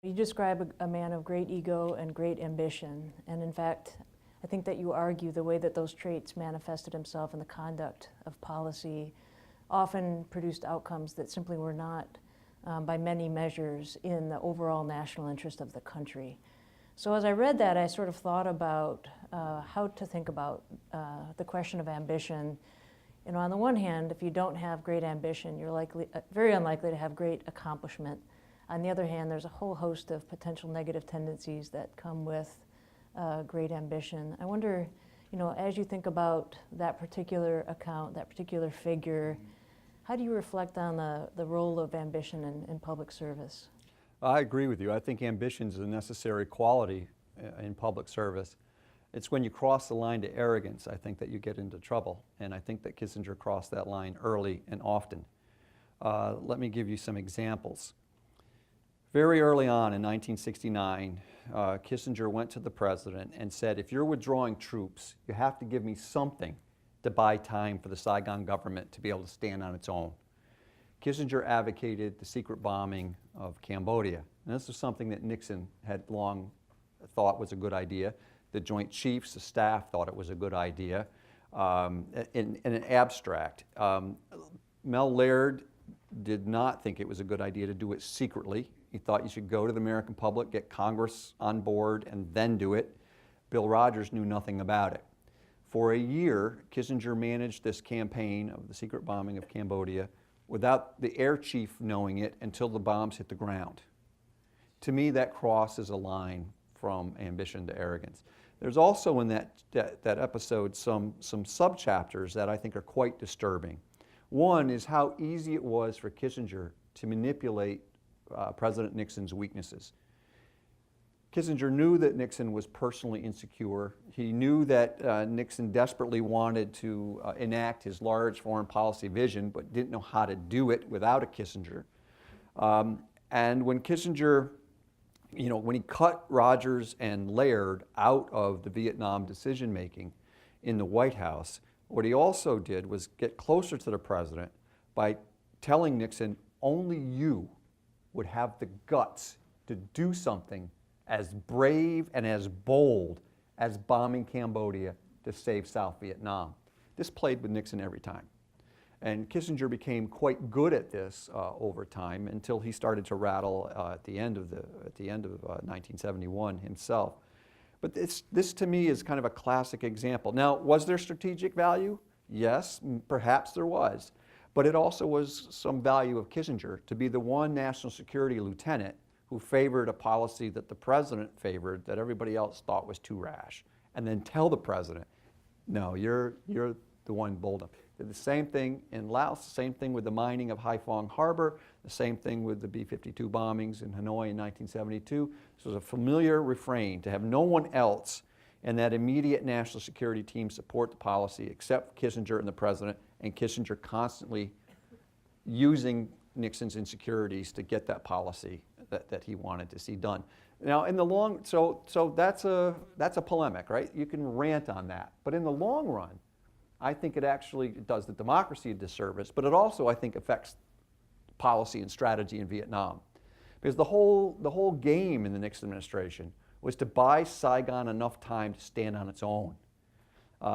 You describe a man of great ego and great ambition, and in fact, I think that you argue the way that those traits manifested himself in the conduct of policy often produced outcomes that simply were not, by many measures, in the overall national interest of the country. So as I read that, I sort of thought about how to think about the question of ambition. You know, on the one hand, if you don't have great ambition, you're very unlikely to have great accomplishment. On the other hand, there's a whole host of potential negative tendencies that come with great ambition. I wonder, you know, as you think about that particular account, that particular figure, how do you reflect on the role of ambition in public service? I agree with you. I think ambition is a necessary quality in public service. It's when you cross the line to arrogance, I think, that you get into trouble. And I think that Kissinger crossed that line early and often. Let me give you some examples. Very early on in 1969, Kissinger went to the president and said, if you're withdrawing troops, you have to give me something to buy time for the Saigon government to be able to stand on its own. Kissinger advocated the secret bombing of Cambodia. And this was something that Nixon had long thought was a good idea. The Joint Chiefs, the staff, thought it was a good idea in an abstract. Mel Laird did not think it was a good idea to do it secretly. He thought you should go to the American public, get Congress on board, and then do it. Bill Rogers knew nothing about it. For a year, Kissinger managed this campaign of the secret bombing of Cambodia without the air chief knowing it until the bombs hit the ground. To me, that crosses a line from ambition to arrogance. There's also in that episode some sub-chapters that I think are quite disturbing. One is how easy it was for Kissinger to manipulate President Nixon's weaknesses. Kissinger knew that Nixon was personally insecure. He knew that Nixon desperately wanted to enact his large foreign policy vision, but didn't know how to do it without a Kissinger. And when Kissinger, you know, when he cut Rogers and Laird out of the Vietnam decision-making in the White House, what he also did was get closer to the president by telling Nixon, only you would have the guts to do something as brave and as bold as bombing Cambodia to save South Vietnam. This played with Nixon every time. And Kissinger became quite good at this over time until he started to rattle at the end of 1971 himself. But this to me is kind of a classic example. Now, was there strategic value? Yes, perhaps there was. But it also was some value of Kissinger to be the one national security lieutenant who favored a policy that the president favored that everybody else thought was too rash, and then tell the president, no, you're the one bold enough. Did the same thing in Laos, the same thing with the mining of Haiphong Harbor, the same thing with the B-52 bombings in Hanoi in 1972. This was a familiar refrain to have no one else in that immediate national security team support the policy except Kissinger and the president, and Kissinger constantly using Nixon's insecurities to get that policy that he wanted to see done. Now, in the long, so that's a polemic, right? You can rant on that, but in the long run, I think it actually does the democracy a disservice, but it also, I think, affects policy and strategy in Vietnam, because the whole game in the Nixon administration was to buy Saigon enough time to stand on its own,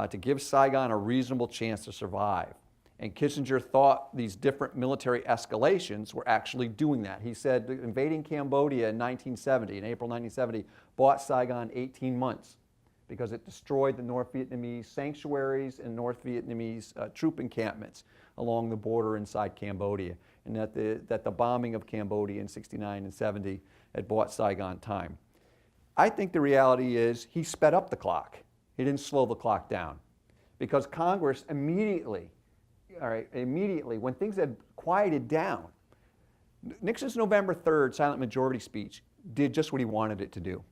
to give Saigon a reasonable chance to survive. And Kissinger thought these different military escalations were actually doing that. He said invading Cambodia in 1970, in April 1970, bought Saigon 18 months because it destroyed the North Vietnamese sanctuaries and North Vietnamese troop encampments along the border inside Cambodia, and that the bombing of Cambodia in 69 and 70 had bought Saigon time. I think the reality is he sped up the clock. He didn't slow the clock down, because Congress immediately, when things had quieted down, Nixon's November 3rd silent majority speech did just what he wanted it to do.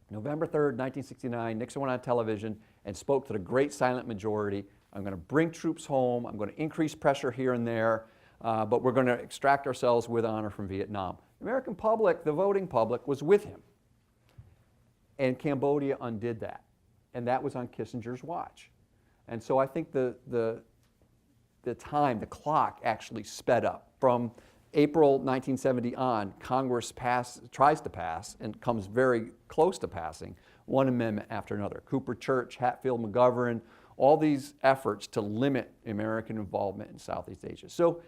November 3rd, 1969, Nixon went on television and spoke to the great silent majority. I'm going to bring troops home. I'm going to increase pressure here and there, but we're going to extract ourselves with honor from Vietnam. The American public, the voting public, was with him. And Cambodia undid that. And that was on Kissinger's watch. And so I think the clock actually sped up from April 1970 on, Congress tries to pass and comes very close to passing one amendment after another. Cooper Church, Hatfield McGovern, all these efforts to limit American involvement in Southeast Asia. So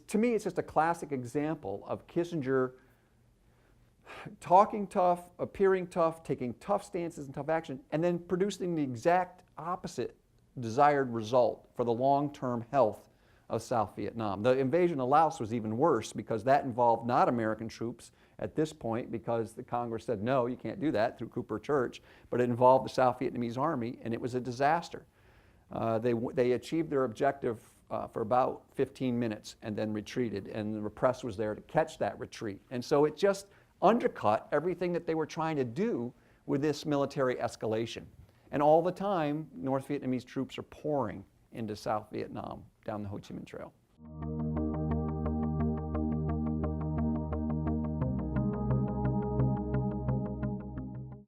to me, it's just a classic example of Kissinger talking tough, appearing tough, taking tough stances and tough action, and then producing the exact opposite desired result for the long-term health of South Vietnam. The invasion of Laos was even worse because that involved not American troops at this point, because the Congress said, no, you can't do that through Cooper Church, but it involved the South Vietnamese army, and it was a disaster. They achieved their objective for about 15 minutes and then retreated, and the press was there to catch that retreat. And so it just undercut everything that they were trying to do with this military escalation. And all the time, North Vietnamese troops are pouring into South Vietnam down the Ho Chi Minh Trail.